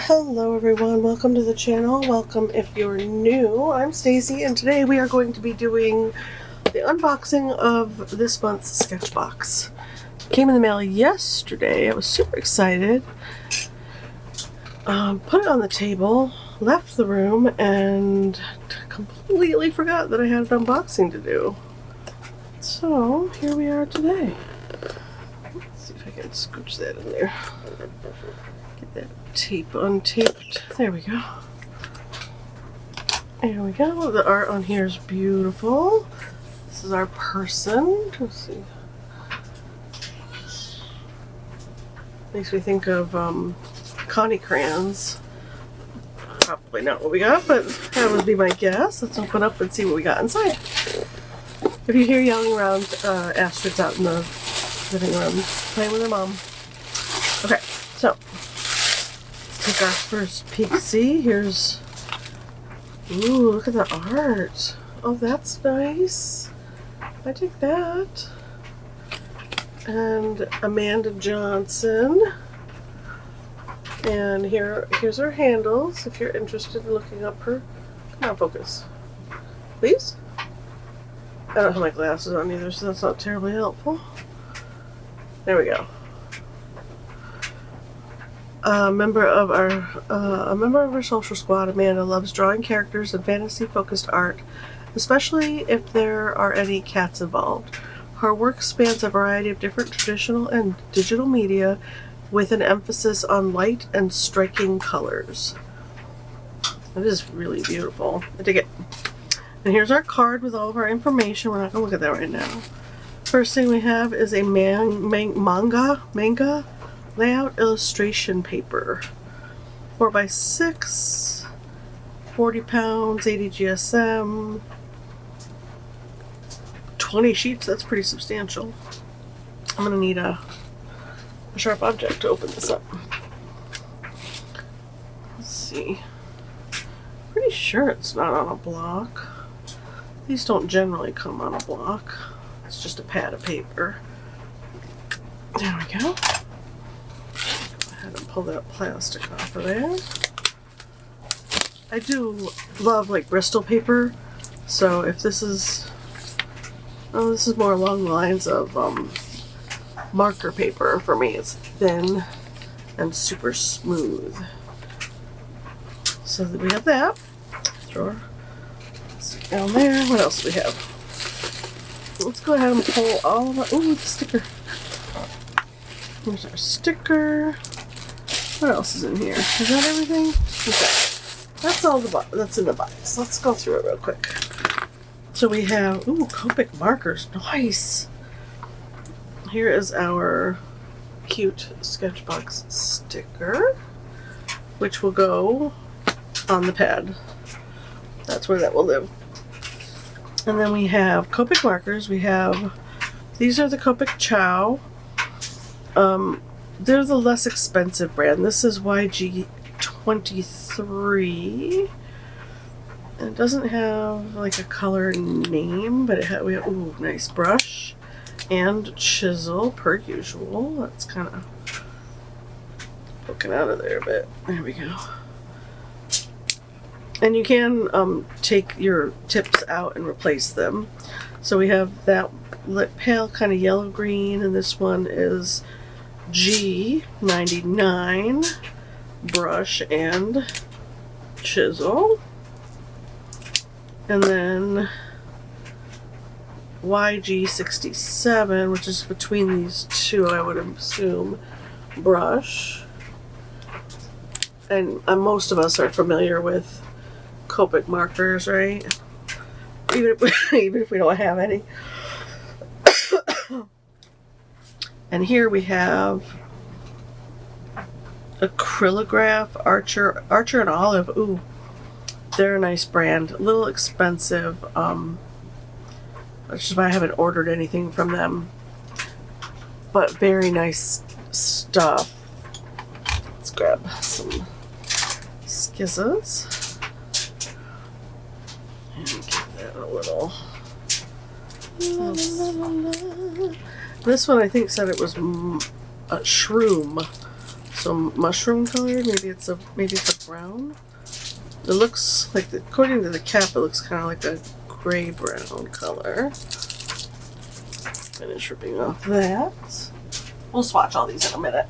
Hello everyone, welcome to the channel. Welcome if you're new. I'm Stacy and today we are going to be doing the unboxing of this month's Sketchbox. Came in the mail yesterday. I was super excited. Put it on the table, left the room, and completely forgot that I had an unboxing to do. So here we are today. Let's see if I can scooch that in there. Get that tape untaped. There we go. There we go. The art on here is beautiful. This is our person. Let's see. Makes me think of Connie crayons. Probably not what we got, but that would be my guess. Let's open up and see what we got inside. If you hear yelling around, Astrid's out in the living room playing with her mom. Okay, so let's take our first peek. See, here's, ooh, look at the art. Oh, that's nice. I take that. And Amanda Johnson. And here's her handles if you're interested in looking up her. Come on, focus. Please? I don't have my glasses on either, so that's not terribly helpful. There we go. A member of our social squad, Amanda, loves drawing characters and fantasy-focused art, especially if there are any cats involved. Her work spans a variety of different traditional and digital media, with an emphasis on light and striking colors. It is really beautiful. I dig it. And here's our card with all of our information. We're not going to look at that right now. First thing we have is a manga layout illustration paper. 4x6, 40 pounds, 80 GSM, 20 sheets. That's pretty substantial. I'm going to need a sharp object to open this up. Let's see. Pretty sure it's not on a block. These don't generally come on a block. It's just a pad of paper. There we go. Go ahead and pull that plastic off of there. I do love like Bristol paper, so if this is, oh, this is more along the lines of marker paper for me. It's thin and super smooth. So we have that. Drawer. Stick down there. What else do we have? Let's go ahead and pull all of our, ooh, the sticker. Here's our sticker. What else is in here? Is that everything? Okay. That's all that's in the box. Let's go through it real quick. So we have, ooh, Copic Markers. Nice. Here is our cute Sketchbox sticker, which will go on the pad. That's where that will live. And then we have Copic Markers. We have, these are the Copic Chow. They're the less expensive brand. This is YG23. And it doesn't have like a color name, but we have, ooh, nice brush and chisel per usual. That's kind of poking out of there a bit. There we go. And you can take your tips out and replace them. So we have that pale kind of yellow green, and this one is G99 brush and chisel. And then YG67, which is between these two, I would assume, brush. And most of us are familiar with Copic Markers, right? Even if we don't have any. And here we have Acrylograph, Archer and Olive. Ooh, they're a nice brand. A little expensive. Which is why I haven't ordered anything from them. But very nice stuff. Let's grab some skizzes. And give that a little. This one I think said it was a shroom. some mushroom color. Maybe it's a brown. It looks like, according to the cap, it looks kind of like a gray brown color. Finish ripping off that. We'll swatch all these in a minute.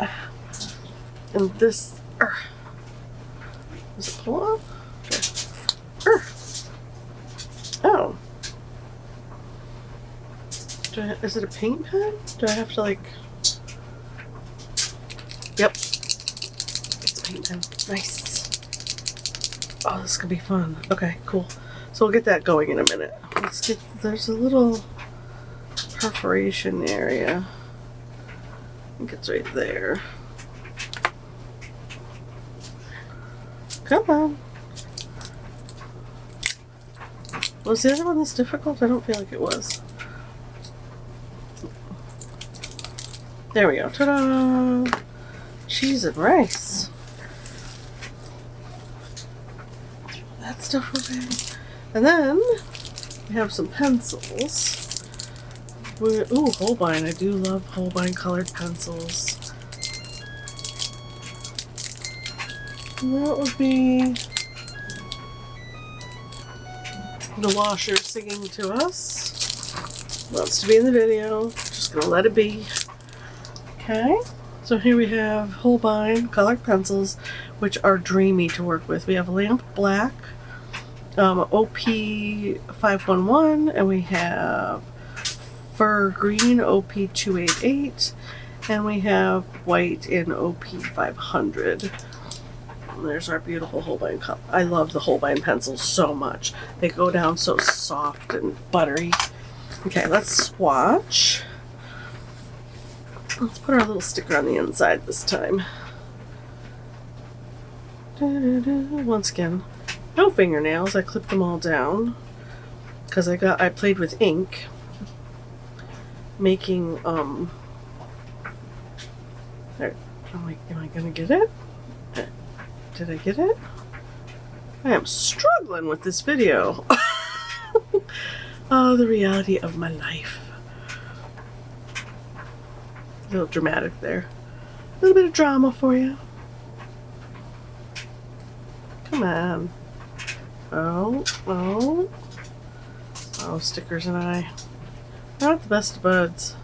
And this, does it pull off? Okay. Oh. Is it a paint pen? Do I have to like? Yep. It's a paint pen. Nice. Oh, this could be fun. Okay, cool. So we'll get that going in a minute. Let's get, there's a little perforation area. I think it's right there. Come on. Was the other one this difficult? I don't feel like it was. There we go. Ta-da! Cheese and rice. That stuff away. And then we have some pencils. Ooh, Holbein. I do love Holbein colored pencils. And that would be the washer singing to us. Wants to be in the video. Just gonna let it be. Okay. So here we have Holbein colored pencils, which are dreamy to work with. We have Lamp Black, OP511, and we have Fur Green, OP288, and we have White in OP500. And there's our beautiful Holbein cup. I love the Holbein pencils so much. They go down so soft and buttery. Okay, let's swatch. Let's put our little sticker on the inside this time. Once again, no fingernails. I clipped them all down because I played with ink, making there. Am I gonna get it? Did I get it? I am struggling with this video. Oh, the reality of my life. A little dramatic there. A little bit of drama for you. Come on. Oh, oh. Oh, stickers and I. Not the best of buds.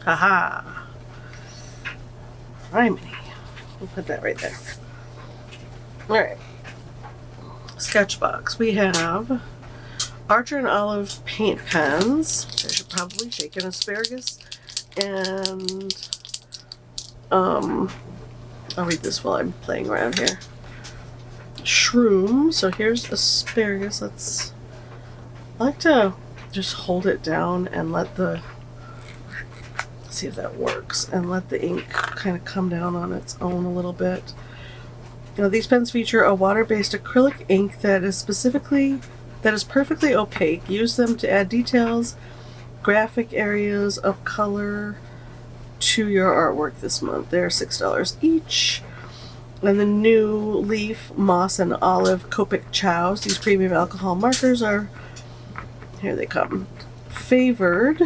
Haha. Criminy. We'll put that right there. Alright. Sketchbox. We have Archer and Olive paint pens. I should probably shake an asparagus. And I'll read this while I'm playing around here. Shroom. So here's asparagus. I like to just hold it down and let the, see if that works, and let the ink kind of come down on its own a little bit. Now, these pens feature a water-based acrylic ink that is perfectly opaque. Use them to add details, graphic areas of color to your artwork this month. They're $6 each. And the new Leaf, Moss, and Olive Copic Chows. These premium alcohol markers are, here they come, favored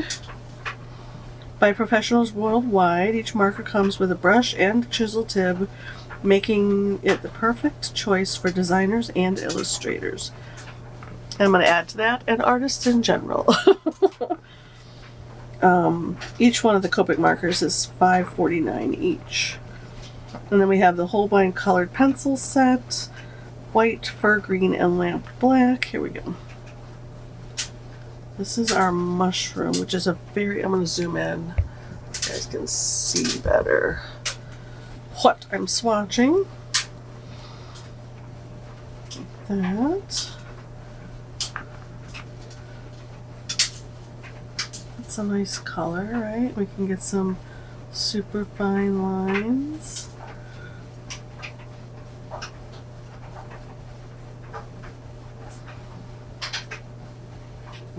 by professionals worldwide. Each marker comes with a brush and chisel tip, making it the perfect choice for designers and illustrators. I'm going to add to that, and artists in general. Each one of the Copic markers is $5.49 each. And then we have the Holbein colored pencil set, White, Fur Green, and Lamp Black. Here we go. This is our mushroom, which is a very, I'm going to zoom in so you guys can see better what I'm swatching. That. That's a nice color, right? We can get some super fine lines.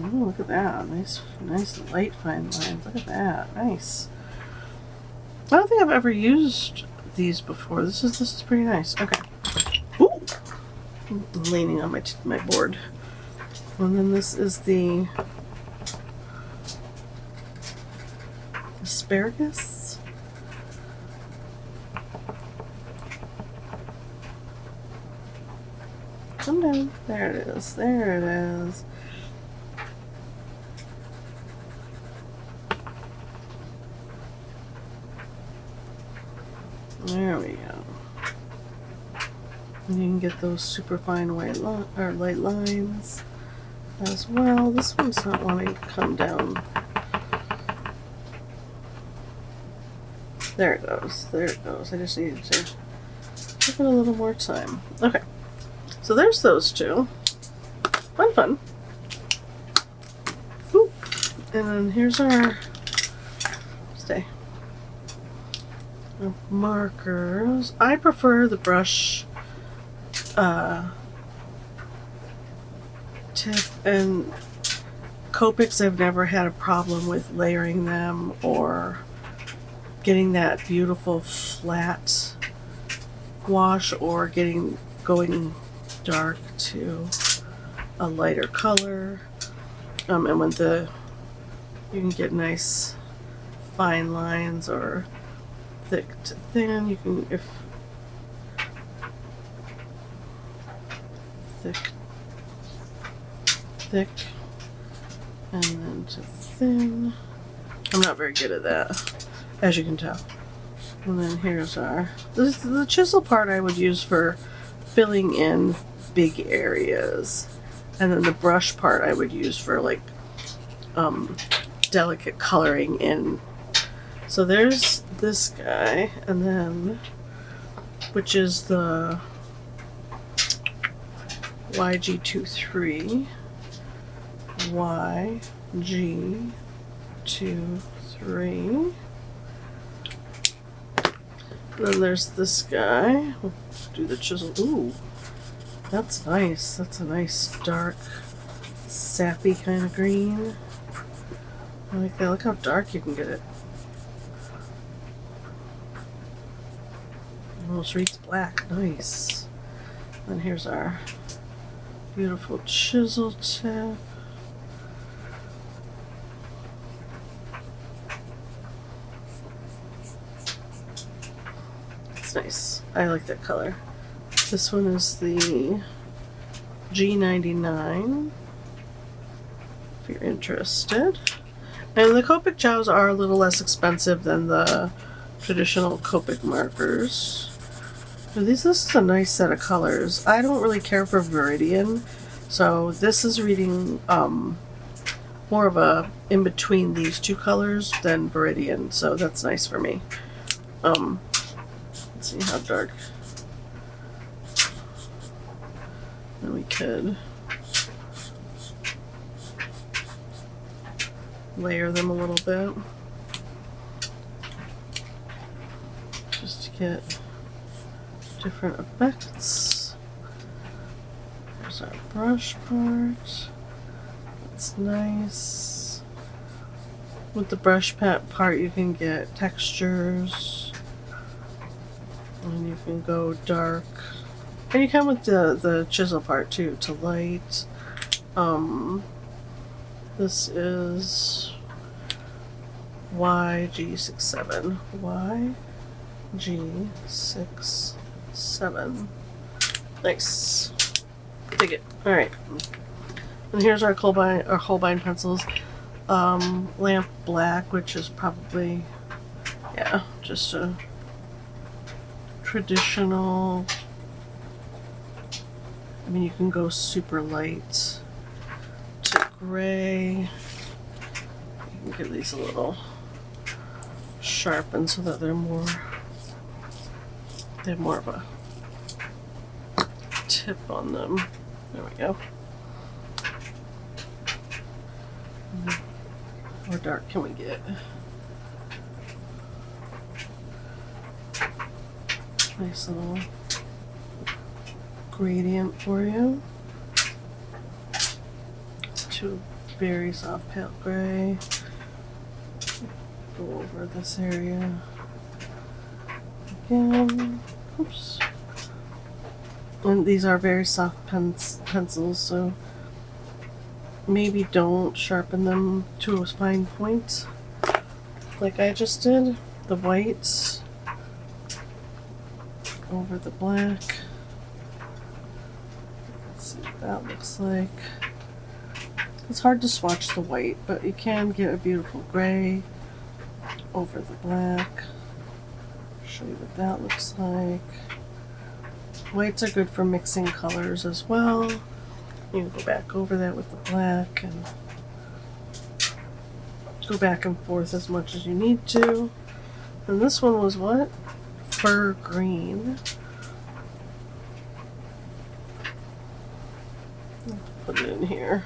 Oh, look at that. Nice light fine lines. Look at that. Nice. I don't think I've ever used these before. This is pretty nice. Okay. Ooh! I'm leaning on my board. And then this is the asparagus. Come down. There it is. There it is. There we go. And you can get those super fine white or light lines as well. This one's not wanting to come down. There it goes. There it goes. I just needed to give it a little more time. Okay. So there's those two. Fun, fun. Oop. And then here's our markers. I prefer the brush tip, and Copics, I've never had a problem with layering them or getting that beautiful flat wash or going dark to a lighter color. And when you can get nice fine lines or thick to thin, you can, if thick and then to thin. I'm not very good at that, as you can tell. And then here's the chisel part I would use for filling in big areas, and then the brush part I would use for like delicate coloring in. So there's this guy, and then, which is the YG23, YG23. And then there's this guy. We'll do the chisel. Ooh, that's nice. That's a nice dark, sappy kind of green. I like that. Look how dark you can get it. Almost reads black. Nice. And here's our beautiful chisel tip. It's nice. I like that color. This one is the G99, if you're interested. And the Copic Chows are a little less expensive than the traditional Copic markers. This is a nice set of colors. I don't really care for Viridian, so this is reading more of a in between these two colors than Viridian, so that's nice for me. Let's see how dark. Then we could layer them a little bit just to get different effects. There's our brush part. That's nice. With the brush part you can get textures, and you can go dark, and you can with the chisel part too, to light. This is YG67. YG67. Nice. Dig it. Alright. And here's our Holbien pencils. Lamp black, which is probably, yeah, just a traditional. I mean, you can go super light to gray. You can get these a little sharpened so that they have more of a tip on them. There we go. How dark can we get? Nice little gradient for you. To very soft pale gray. Go over this area again. Oops. And these are very soft pencils, so maybe don't sharpen them to a fine point. like I just did, the white over the black. Let's see what that looks like. It's hard to swatch the white, but you can get a beautiful gray over the black. Show you what that looks like. Whites are good for mixing colors as well. You can go back over that with the black and go back and forth as much as you need to. And this one was what? Fur green. Put it in here.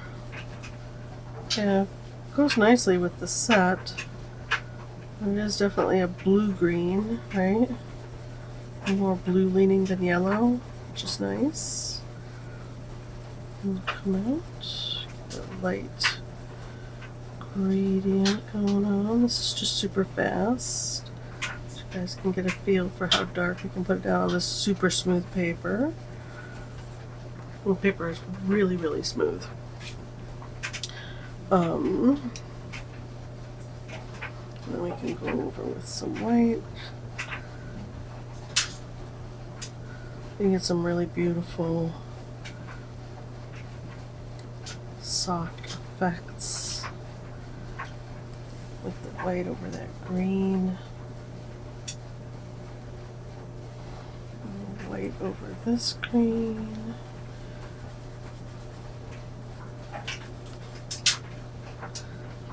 Yeah, goes nicely with the set. It is definitely a blue-green, right? More blue leaning than yellow, which is nice. And come out. The light gradient going on. This is just super fast. So you guys can get a feel for how dark you can put it down on this super smooth paper. The paper is really, really smooth. Then we can go over with some white. You get some really beautiful soft effects with the white over that green. And white over this green.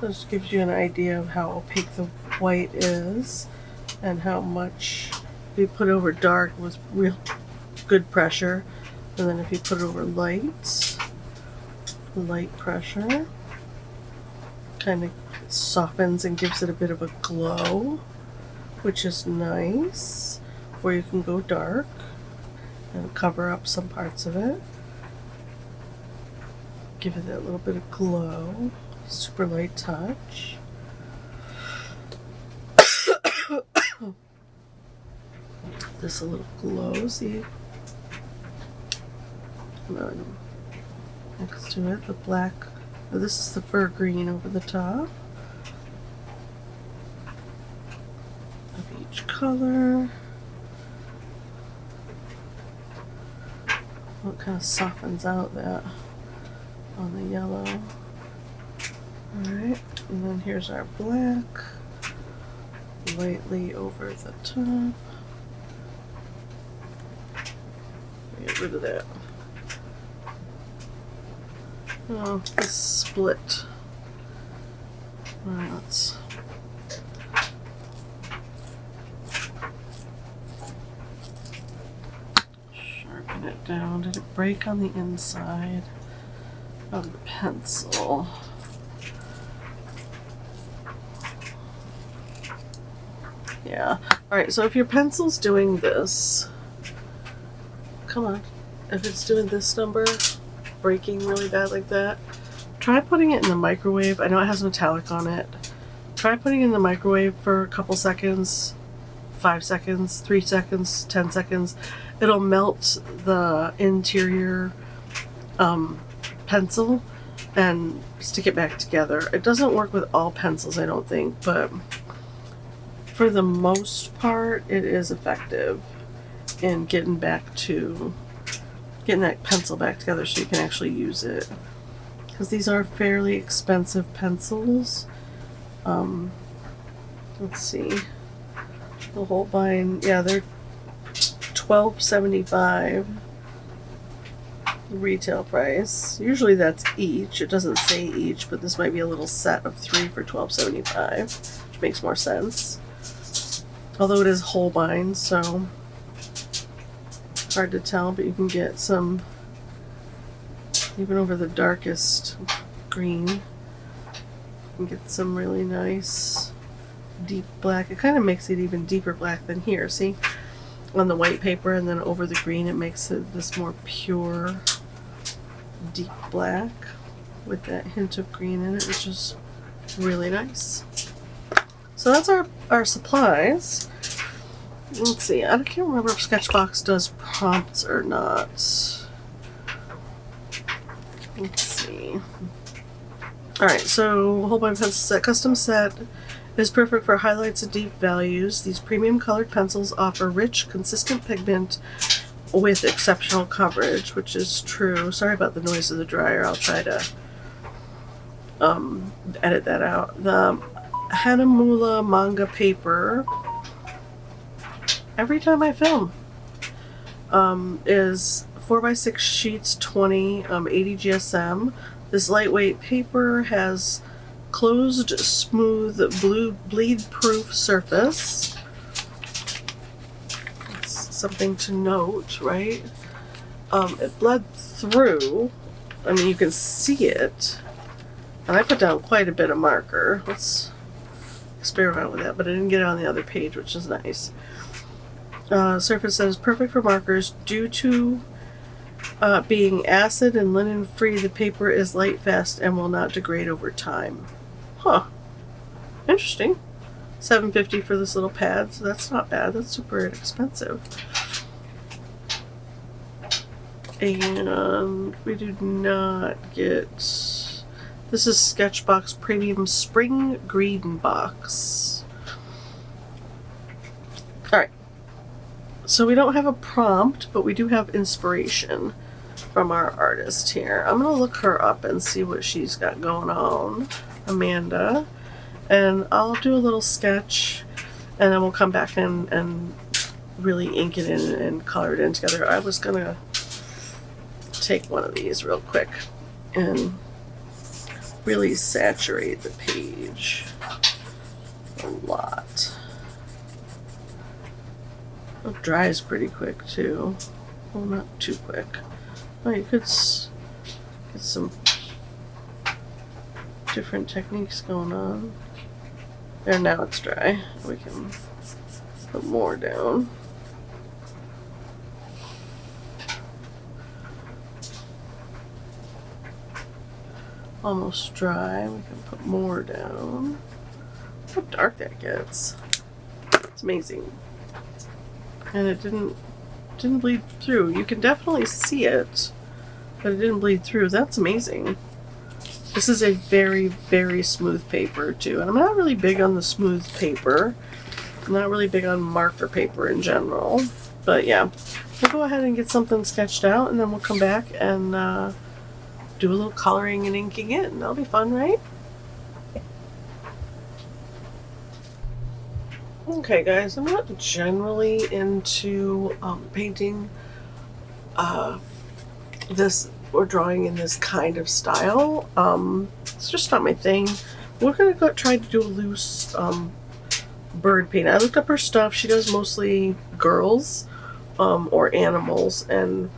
This gives you an idea of how opaque the white is and how much, if you put over dark with real good pressure, and then if you put it over light pressure, kind of softens and gives it a bit of a glow, which is nice. Or you can go dark and cover up some parts of it, give it that little bit of glow. Super light touch. This a little glow, see? Next to it, the black. Oh, this is the fur green over the top of each color. Well, it kind of softens out that on the yellow. Alright, and then here's our black, lightly over the top. Get rid of that. Oh, this split. Alright, let's sharpen it down. Did it break on the inside of the pencil? Yeah. Alright, so if your pencil's doing this, come on, if it's doing this number, breaking really bad like that, try putting it in the microwave. I know it has metallic on it. Try putting it in the microwave for a couple seconds, 5 seconds, 3 seconds, 10 seconds. It'll melt the interior pencil and stick it back together. It doesn't work with all pencils, I don't think, but for the most part, it is effective in getting that pencil back together so you can actually use it. Because these are fairly expensive pencils. Let's see. The Holbien, yeah, they're $12.75 retail price. Usually that's each. It doesn't say each, but this might be a little set of 3 for $12.75, which makes more sense. Although it is Holbien, so hard to tell, but you can get some, even over the darkest green, you can get some really nice deep black. It kind of makes it even deeper black than here, see? On the white paper, and then over the green it makes it this more pure deep black with that hint of green in it, which is really nice. So that's our supplies. Let's see, I can't remember if Sketchbox does prompts or not. Let's see. Alright, so Holbien pencil set, custom set Is perfect for highlights and deep values. These premium colored pencils offer rich, consistent pigment with exceptional coverage, which is true. Sorry about the noise of the dryer. I'll try to edit that out. The Hanamula manga paper, every time I film, is 4x6 sheets, 80 GSM. This lightweight paper has closed, smooth, bleed-proof surface. That's something to note, right? It bled through. I mean, you can see it. And I put down quite a bit of marker. Let's experiment with that, but I didn't get it on the other page, which is nice. Surface that is perfect for markers. Due to being acid and linen free, the paper is light, fast, and will not degrade over time. Huh. Interesting. $7.50 for this little pad, so that's not bad. That's super inexpensive. And we do not get... This is Sketchbox Premium Spring Green Box. Alright. So we don't have a prompt, but we do have inspiration from our artist here. I'm going to look her up and see what she's got going on. Amanda. And I'll do a little sketch, and then we'll come back and really ink it in and color it in together. I was going to take one of these real quick and really saturate the page a lot. It dries pretty quick too. Well, not too quick. Oh, you could get some different techniques going on. There, now it's dry. We can put more down. Almost dry. We can put more down. Look how dark that gets. It's amazing. And it didn't bleed through. You can definitely see it, but it didn't bleed through. That's amazing. This is a very, very smooth paper too. And I'm not really big on the smooth paper. I'm not really big on marker paper in general. But yeah, we'll go ahead and get something sketched out, and then we'll come back and do a little coloring and inking it. That'll be fun, right? Okay guys, I'm not generally into painting this or drawing in this kind of style. It's just not my thing. We're gonna go try to do a loose bird paint. I looked up her stuff. She does mostly girls or animals, and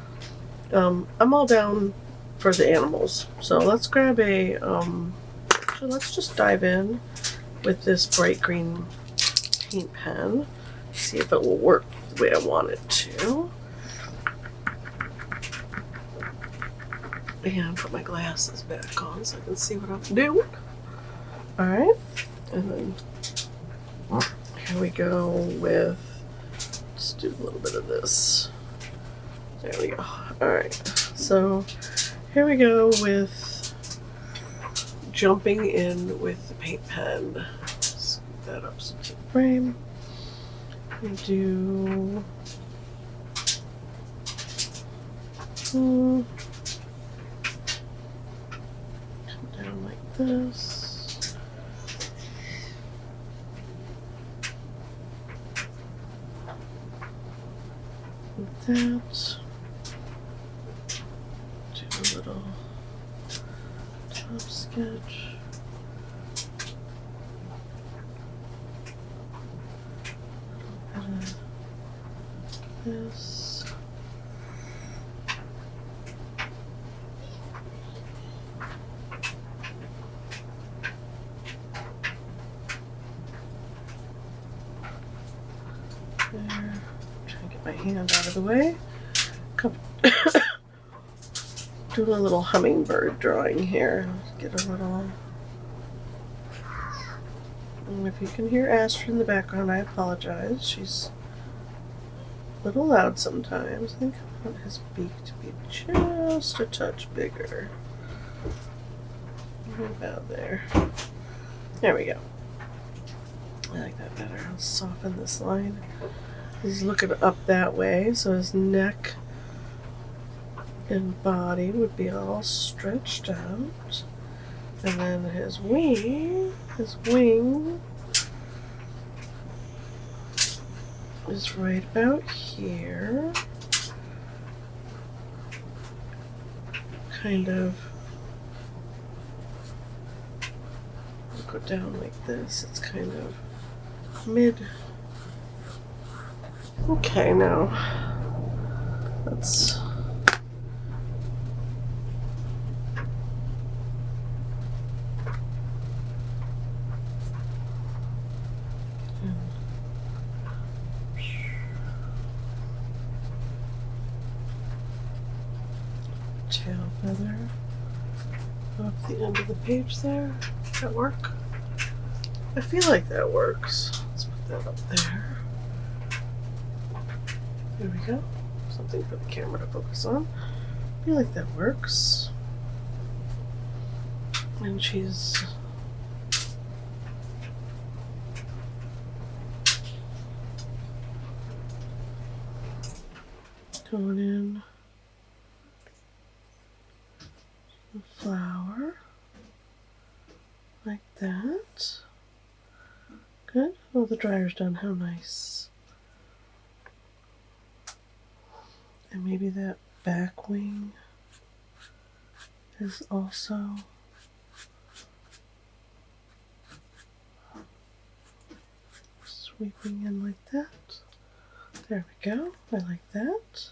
I'm all down for the animals. So let's grab a so let's just dive in with this bright green paint pen, see if it will work the way I want it to. And put my glasses back on so I can see what I'm doing. Alright, and then here we go with, let's do a little bit of this. There we go. Alright, so here we go with jumping in with the paint pen. Scoop that up so it's in frame. We do come down like this. Like that. Do a little top sketch. A little bit of this. There. Try to get my hand out of the way. Come. Doing a little hummingbird drawing here. Get a little. And if you can hear Astrid in the background, I apologize. She's a little loud sometimes. I think I want his beak to be just a touch bigger. Right about there. There we go. I like that better. I'll soften this line. He's looking up that way, so his neck and body would be all stretched out. And then his wing is right about here. Kind of go down like this. It's kind of mid. Okay, now let's tail feather off the end of the page there. Does that work? I feel like that works. Let's put that up there. There we go. Something for the camera to focus on. I feel like that works. And she's going in the flower like that. Good. Oh, the dryer's done. How nice. And maybe that back wing is also sweeping in like that. There we go. I like that.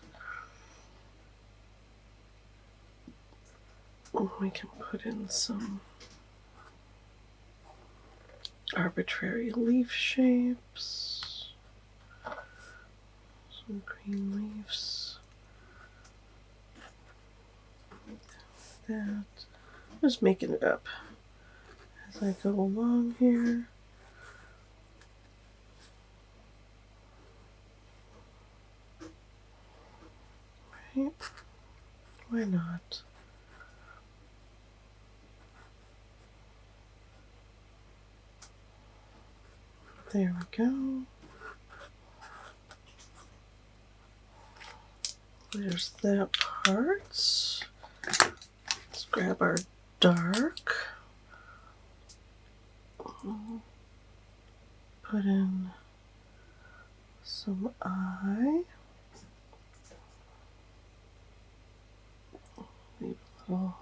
We can put in some arbitrary leaf shapes. Some green leaves. That. Just making it up as I go along here. Right? Why not? There we go. There's that part. Let's grab our dark. Put in some eye. Leave a little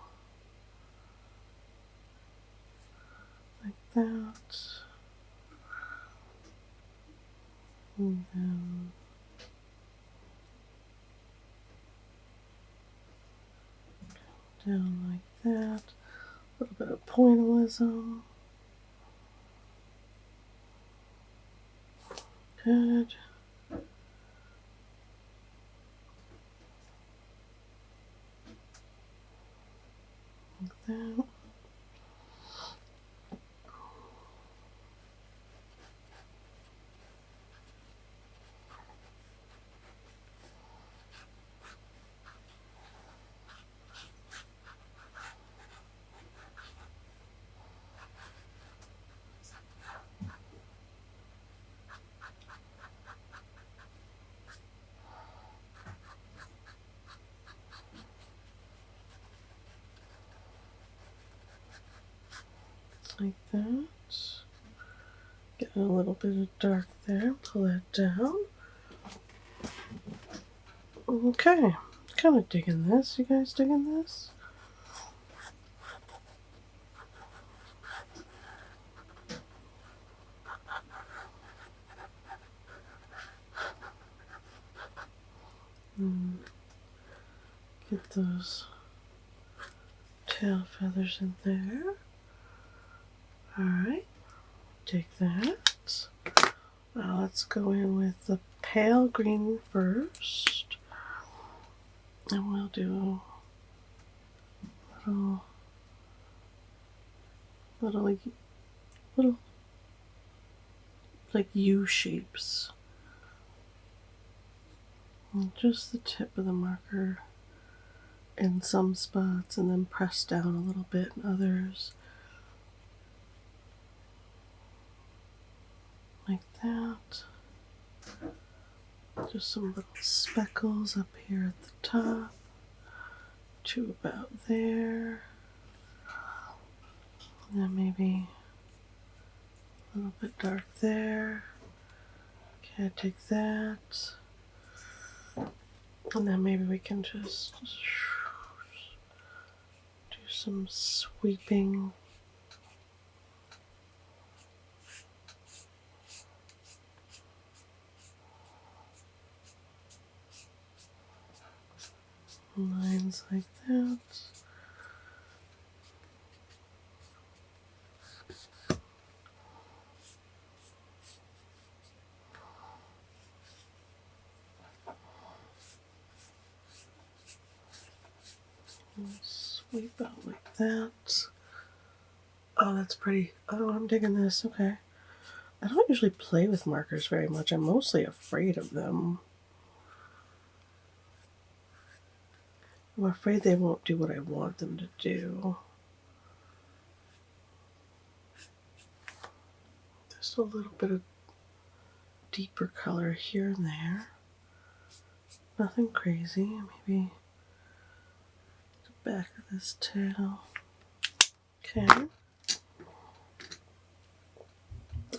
like that. And then down like that. A little bit of pointillism. Good. Like that. Like that. Get a little bit of dark there, pull that down. Okay, kind of digging this. You guys digging this? Get those tail feathers in there. Alright, take that. Now let's go in with the pale green first. And we'll do little like U shapes. And just the tip of the marker in some spots, and then press down a little bit in others. Just some little speckles up here at the top. 2 about there. And then maybe a little bit dark there. Okay, I take that. And then maybe we can just do some sweeping. Lines like that. Sweep out like that. Oh, that's pretty. Oh, I'm digging this. Okay. I don't usually play with markers very much. I'm mostly afraid of them. I'm afraid they won't do what I want them to do. Just a little bit of deeper color here and there. Nothing crazy. Maybe the back of this tail. Okay.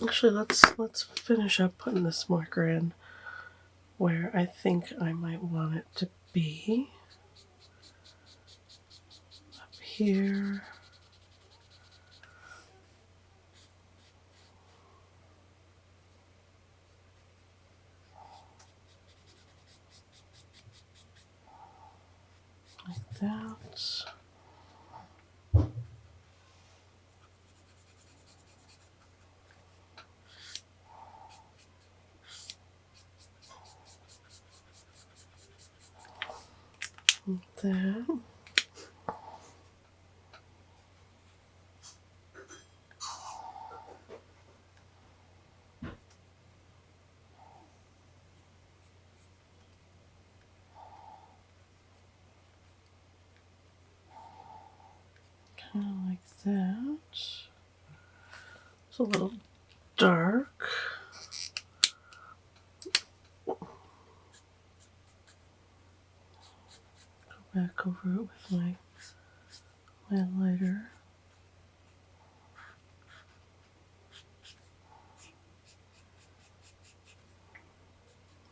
Actually, let's finish up putting this marker in where I think I might want it to be. Up here. Like that. Like that. Kind of like that. It's a little dark. Go back over it with my lighter.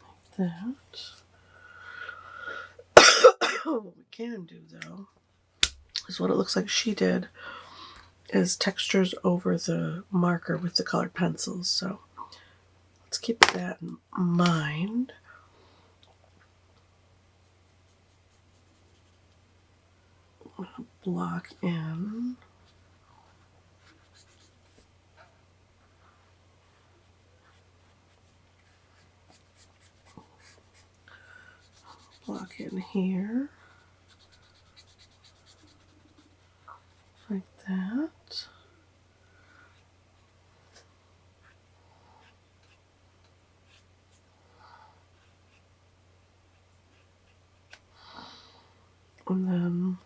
Like that. What we can do though is what it looks like she did, is textures over the marker with the colored pencils. So let's keep that in mind. I'm gonna block in. Block in here. Like that. And then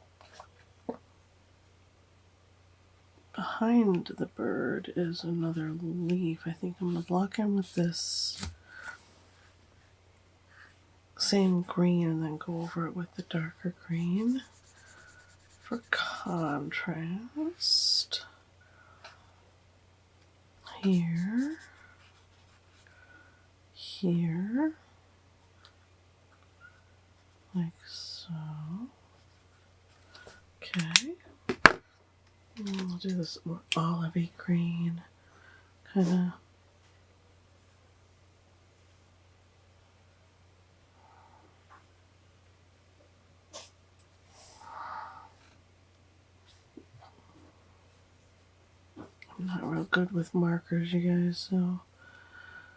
behind the bird is another leaf. I think I'm going to block in with this same green and then go over it with the darker green for contrast. Here. Here. Like so. Okay. And we'll do this more olivey green. Kind of. I'm not real good with markers, you guys, so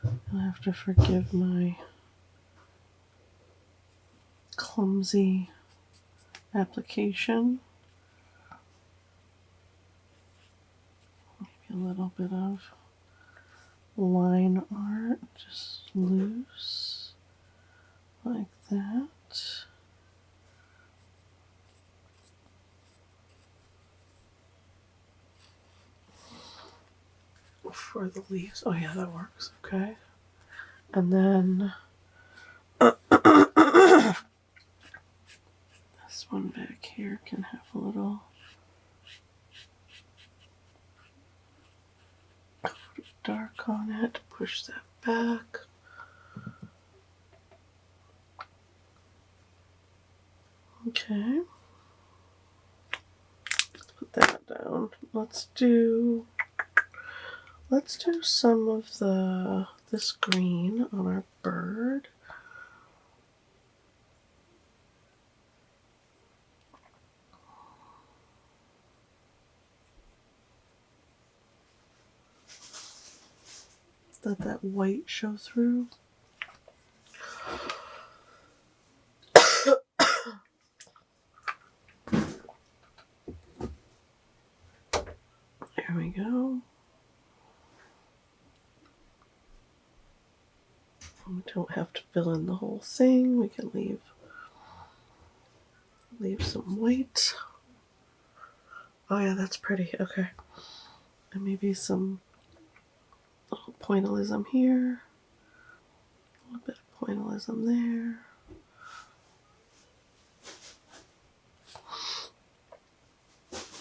you'll have to forgive my clumsy application. Maybe a little bit of line art, just loose, like that. For the leaves, oh yeah, that works, okay. And then here can have a little dark on it. Push that back. Okay. Let's put that down. Let's do some of this green on our bird. Let that white show through. There we go. We don't have to fill in the whole thing. We can leave some white. Oh yeah, that's pretty. Okay. And maybe some little pointillism here. A little bit of pointillism there.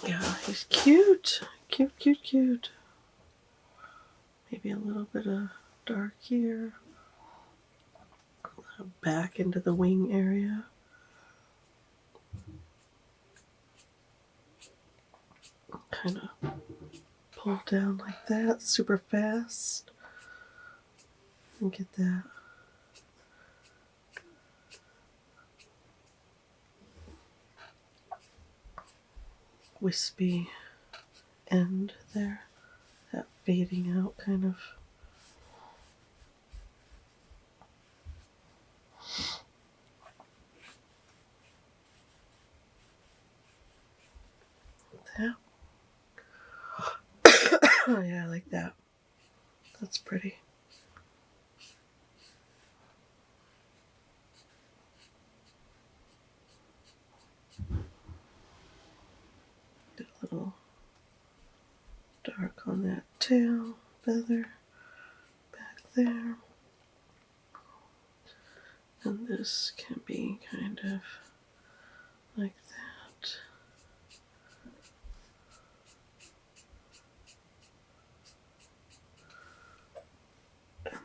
Yeah, he's cute. Cute, cute, cute. Maybe a little bit of dark here. Back into the wing area. Kind of pull down like that, super fast. And get that wispy end there. That fading out kind of. That. Oh yeah, I like that. That's pretty. Get a little dark on that tail feather back there. And this can be kind of like that.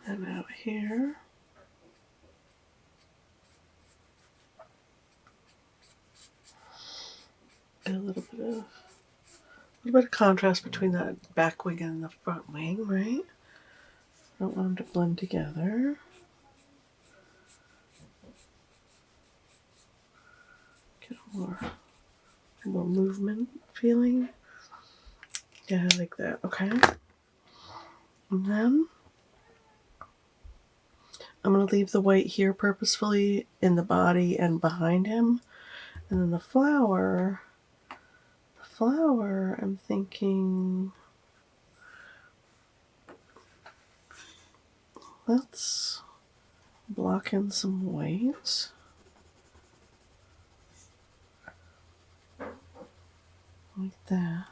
And then out here, get a little bit of contrast between that back wing and the front wing, right? Don't want them to blend together. Get a more movement feeling. Yeah, I like that. Okay. And then I'm going to leave the white here purposefully in the body and behind him. And then the flower, I'm thinking, let's block in some white. Like that.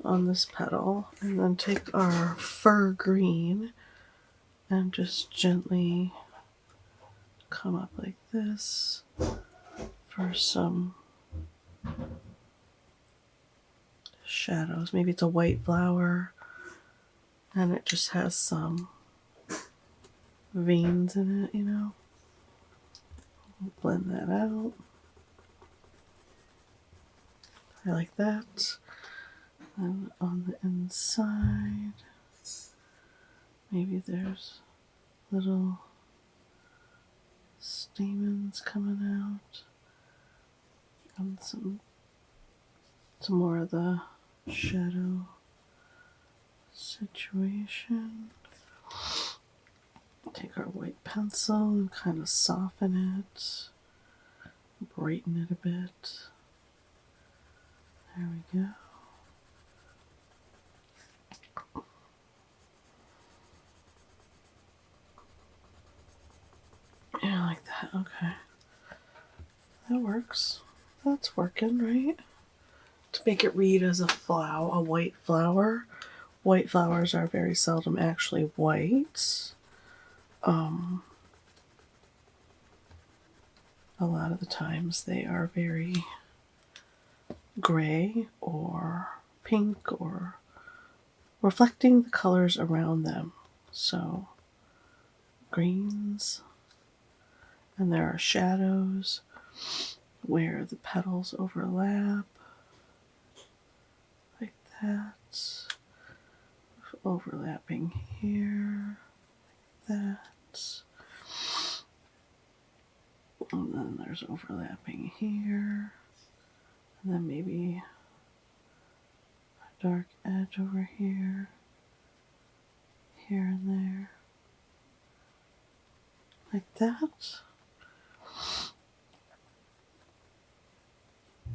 On this petal. And then take our fur green and just gently come up like this for some shadows. Maybe it's a white flower and it just has some veins in it, you know. Blend that out. I like that. And on the inside, maybe there's little stamens coming out. And some more of the shadow situation. Take our white pencil and kind of soften it, brighten it a bit. There we go. Yeah, like that. Okay. That works. That's working, right? To make it read as a flower, a white flower. White flowers are very seldom actually white. a lot of the times they are very gray or pink or reflecting the colors around them. So greens, and there are shadows where the petals overlap, like that, overlapping here, like that, and then there's overlapping here, and then maybe a dark edge over here, here and there, like that.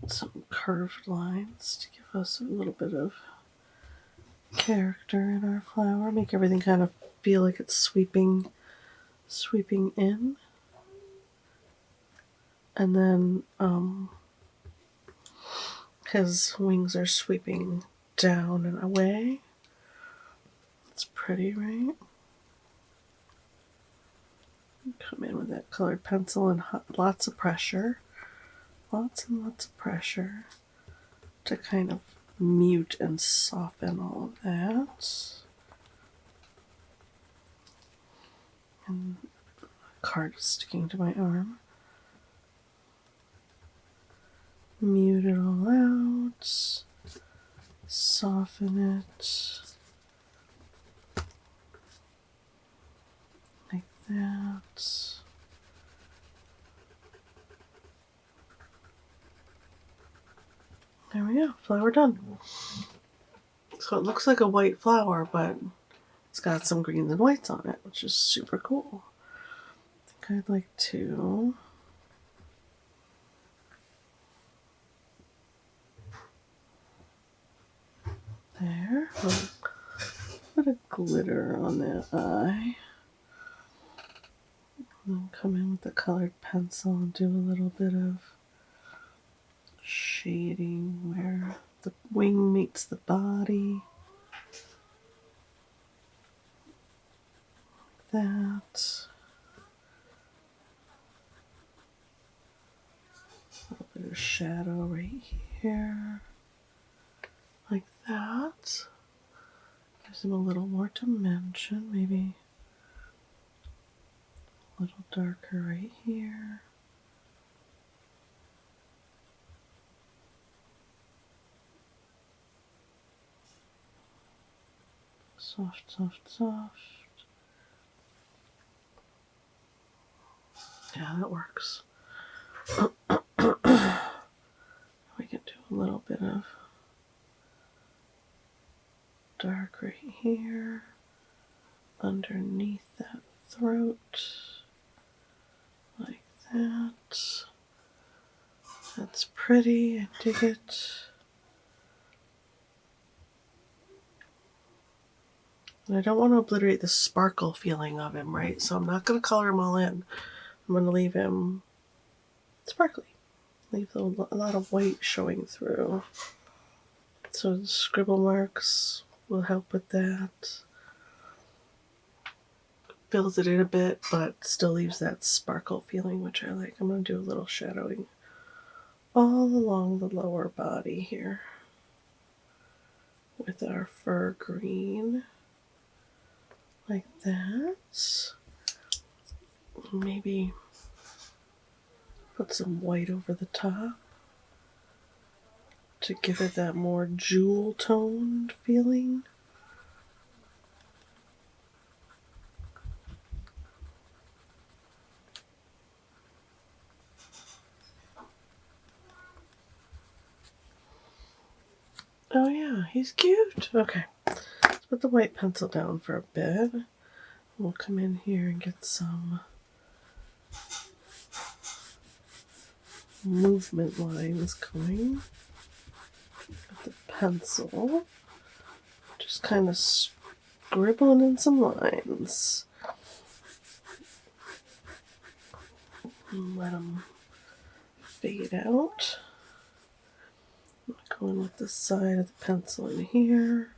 Some curved lines to give us a little bit of character in our flower, make everything kind of feel like it's sweeping in. And then his wings are sweeping down and away. It's pretty, right? Come in with that colored pencil and lots of pressure. Lots and lots of pressure to kind of mute and soften all of that. And the card is sticking to my arm. Mute it all out. Soften it. Like that. There we go, flower done. So it looks like a white flower, but it's got some greens and whites on it, which is super cool. I think I'd like to there. I'll put a glitter on that eye. And then come in with the colored pencil and do a little bit of shading where the wing meets the body. Like that. A little bit of shadow right here. Like that. Gives him a little more dimension, maybe a little darker right here. Soft, soft, soft. Yeah, that works. We can do a little bit of dark right here, underneath that throat, like that. That's pretty, I dig it. And I don't want to obliterate the sparkle feeling of him, right? So I'm not going to color him all in. I'm going to leave him sparkly. Leave a lot of white showing through. So the scribble marks will help with that. Fills it in a bit, but still leaves that sparkle feeling, which I like. I'm going to do a little shadowing all along the lower body here with our fur green, like that. Maybe put some white over the top to give it that more jewel toned feeling. Oh yeah, he's cute. Okay, let's put the white pencil down for a bit. We'll come in here and get some movement lines going with the pencil. Just kind of scribbling in some lines. And let them fade out. Go in with the side of the pencil in here.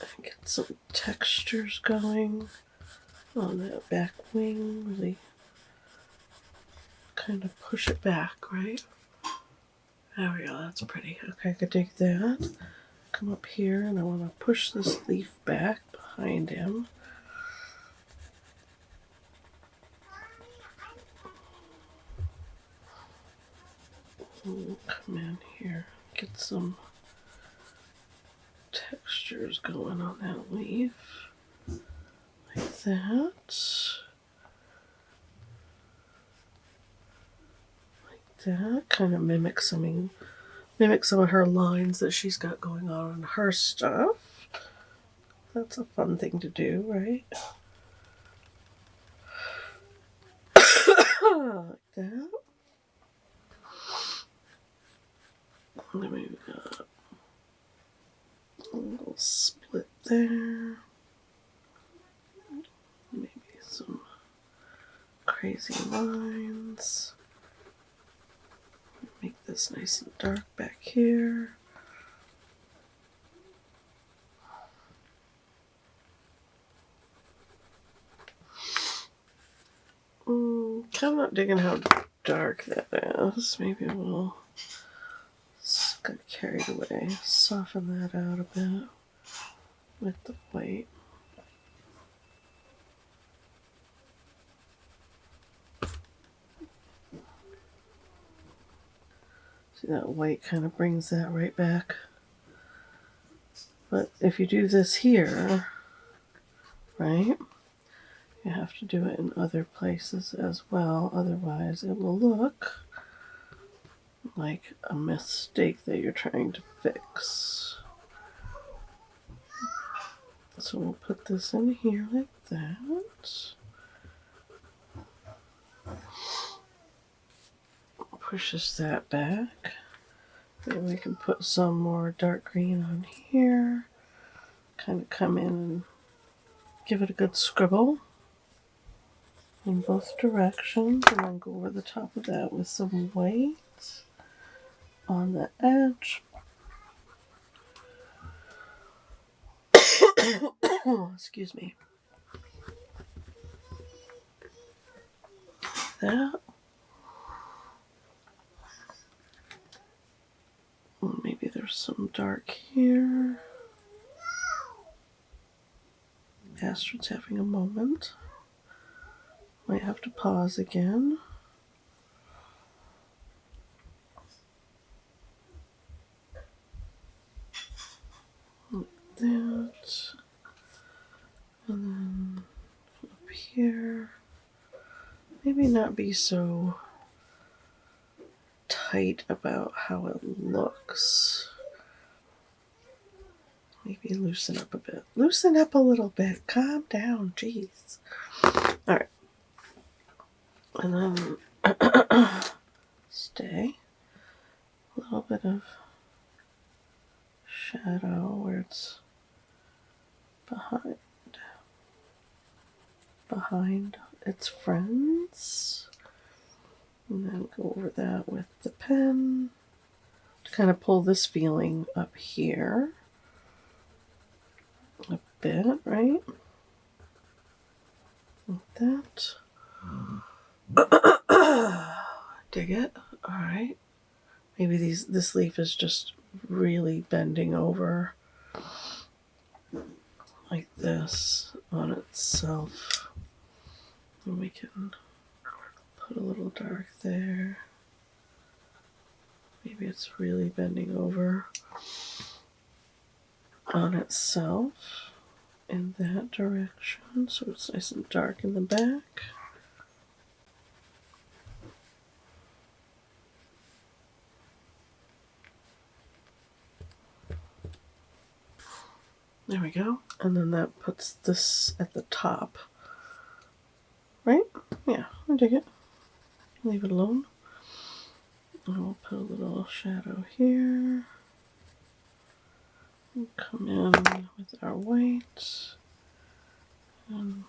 And get some textures going on that back wing. Really kind of push it back, right? There we go, that's pretty. Okay, I could dig that. Come up here and I want to push this leaf back behind him. And come in here, get some textures going on that leaf. Like that. Like that. Kind of mimic some of her lines that she's got going on in her stuff. That's a fun thing to do, right? Like that. And then we've got a little split there. Maybe some crazy lines. Make this nice and dark back here. Kind of not digging how dark that is. Maybe we'll got carried away. Soften that out a bit with the white. See, that white kind of brings that right back. But if you do this here, right, you have to do it in other places as well. Otherwise, it will look like a mistake that you're trying to fix. So we'll put this in here like that. Pushes that back. Then we can put some more dark green on here. Kind of come in and give it a good scribble in both directions, and then go over the top of that with some white on the edge. Excuse me. That. Maybe there's some dark here. Astrid's having a moment. Might have to pause again. Like that. And then up here. Maybe not be so tight about how it looks. Maybe loosen up a bit. Loosen up a little bit. Calm down. Jeez. Alright. And then stay. A little bit of shadow where it's behind its friends. And then go over that with the pen to kind of pull this feeling up here a bit, right? Like that. Dig it. All right. Maybe this leaf is just really bending over like this on itself. And we can put a little dark there. Maybe it's really bending over on itself in that direction, so it's nice and dark in the back. There we go. And then that puts this at the top. Right? Yeah, I dig it. Leave it alone. And we'll put a little shadow here. We'll come in with our white. And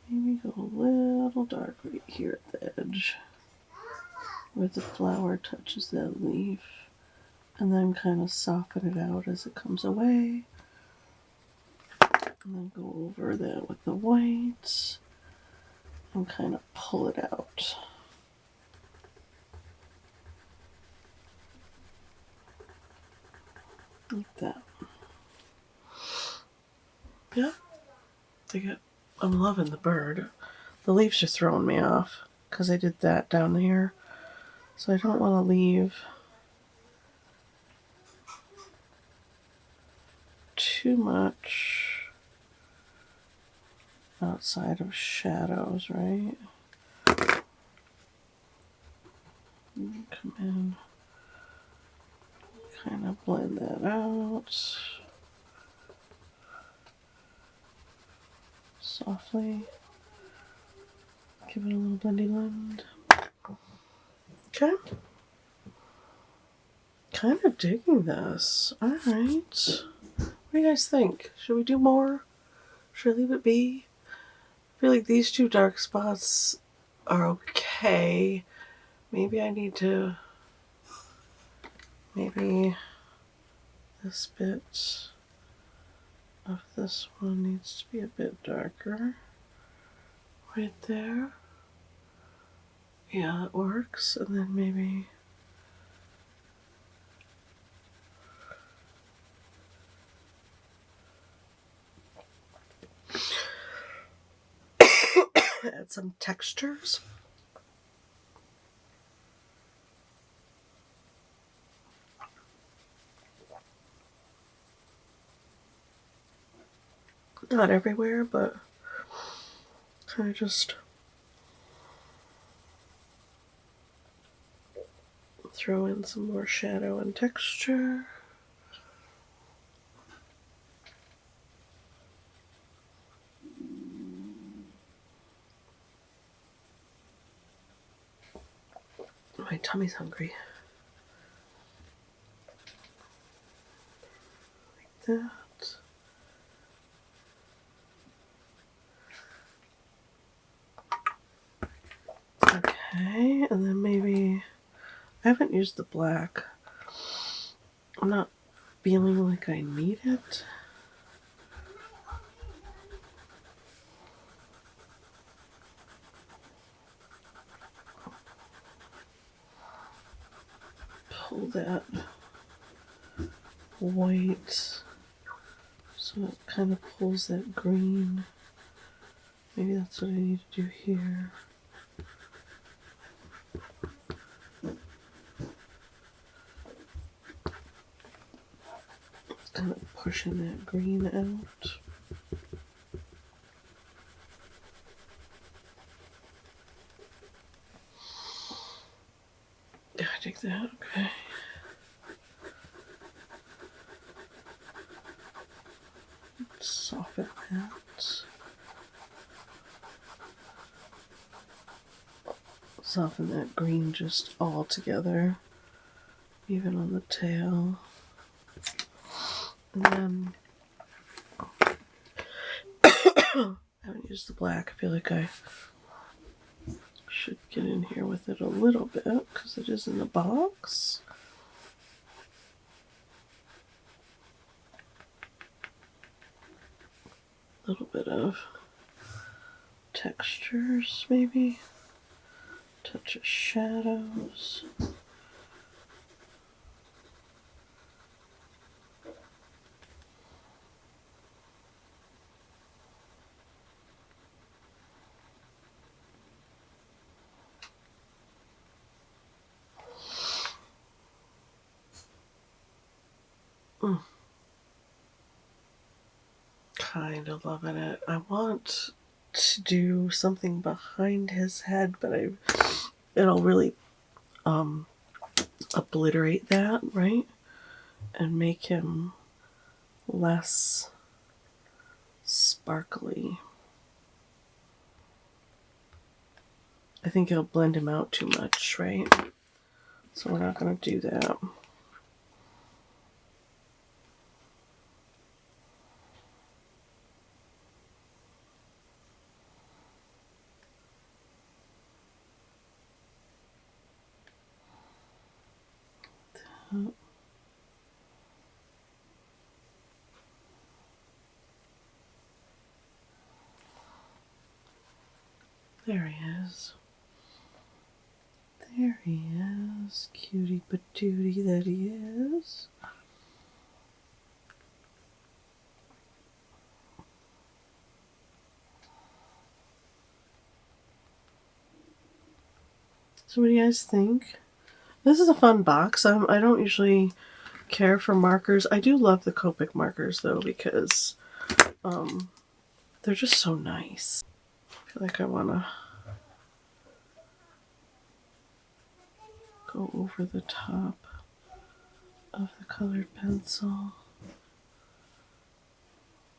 maybe go a little dark right here at the edge where the flower touches that leaf. And then kind of soften it out as it comes away. And then go over that with the white. and kind of pull it out. Like that. Yeah. I'm loving the bird. The leaves are throwing me off because I did that down here. So I don't want to leave too much outside of shadows, right? Come in, kind of blend that out softly. Give it a little blendy blend. Okay. Kind of digging this. All right. What do you guys think? Should we do more? Should I leave it be? I feel like these two dark spots are okay. Maybe I need to, maybe this bit of this one needs to be a bit darker. Right there. Yeah, it works. And then maybe add some textures. Not everywhere, but kind of just throw in some more shadow and texture. My tummy's hungry. Like that. Okay, and then maybe, I haven't used the black. I'm not feeling like I need it. Pull that white so it kind of pulls that green. Maybe that's what I need to do here. Kind of pushing that green out. Yeah, I take that, okay. Soften that. Soften that green just all together, even on the tail. And then I haven't used the black. I feel like I should get in here with it a little bit because it is in the box. A little bit of textures, maybe. Touch of shadows. Kind of loving it. I want to do something behind his head, but it'll really obliterate that, right? And make him less sparkly. I think it'll blend him out too much, right? So we're not going to do that. There he is. There he is. Cutie patootie that he is. So what do you guys think? This is a fun box. I don't usually care for markers. I do love the Copic markers though, because they're just so nice. I feel like I want to go over the top of the colored pencil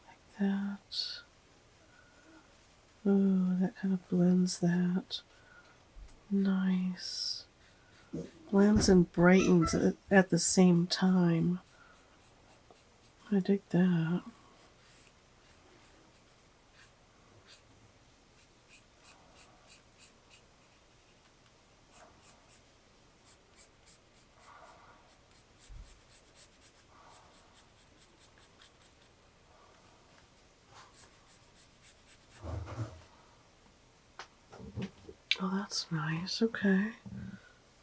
like that. Ooh, that kind of blends that. Nice. Blends and brightens at the same time. I dig that. Oh, that's nice. Okay.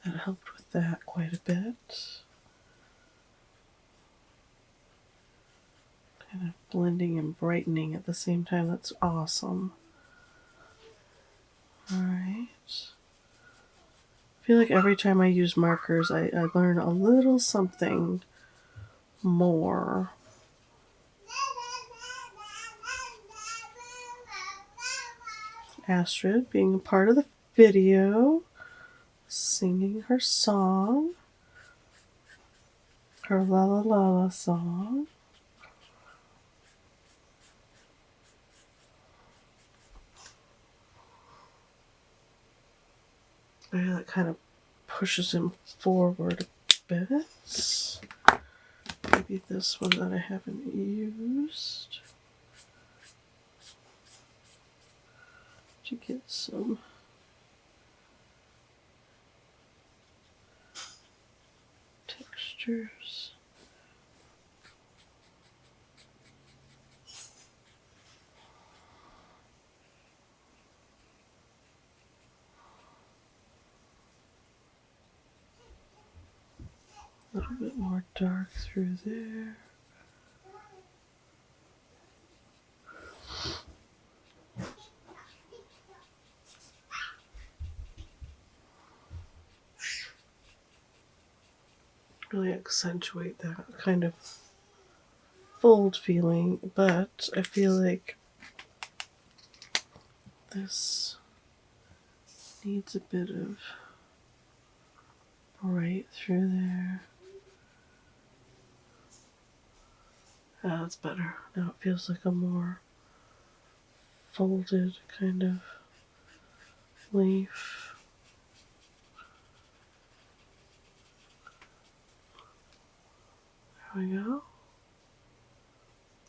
That helped with that quite a bit. Kind of blending and brightening at the same time. That's awesome. Alright. I feel like every time I use markers, I learn a little something more. Astrid being a part of the video, singing her song, her La La La La song. Yeah, that kind of pushes him forward a bit. Maybe this one that I haven't used. To get some textures. A little bit more dark through there. Really accentuate that kind of fold feeling, but I feel like this needs a bit of bright through there. Ah, that's better. Now it feels like a more folded kind of leaf. There we go.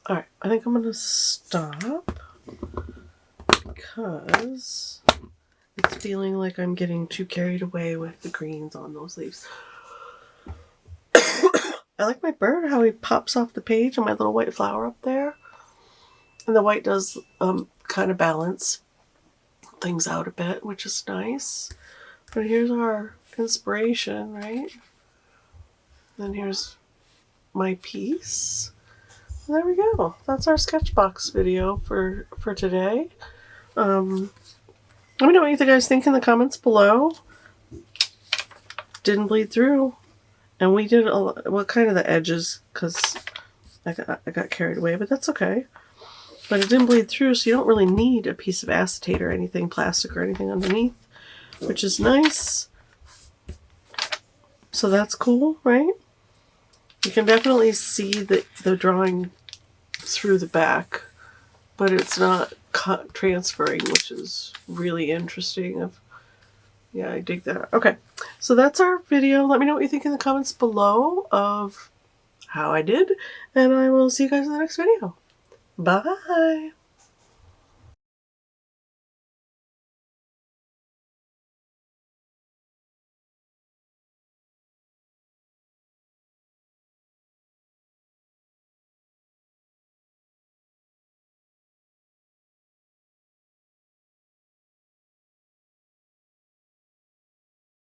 Alright, I think I'm going to stop because it's feeling like I'm getting too carried away with the greens on those leaves. I like my bird, how he pops off the page and my little white flower up there. And the white does kind of balance things out a bit, which is nice. But here's our inspiration, right? Then here's my piece. And there we go. That's our sketchbox video for today. Let me know what you guys think in the comments below. Didn't bleed through. And we did well, kind of the edges because I got carried away, but that's okay. But it didn't bleed through, so you don't really need a piece of acetate or anything, plastic or anything underneath, which is nice. So that's cool, right? You can definitely see the drawing through the back, but it's not transferring, which is really interesting. Yeah, I dig that. Okay, so that's our video. Let me know what you think in the comments below of how I did, and I will see you guys in the next video. Bye!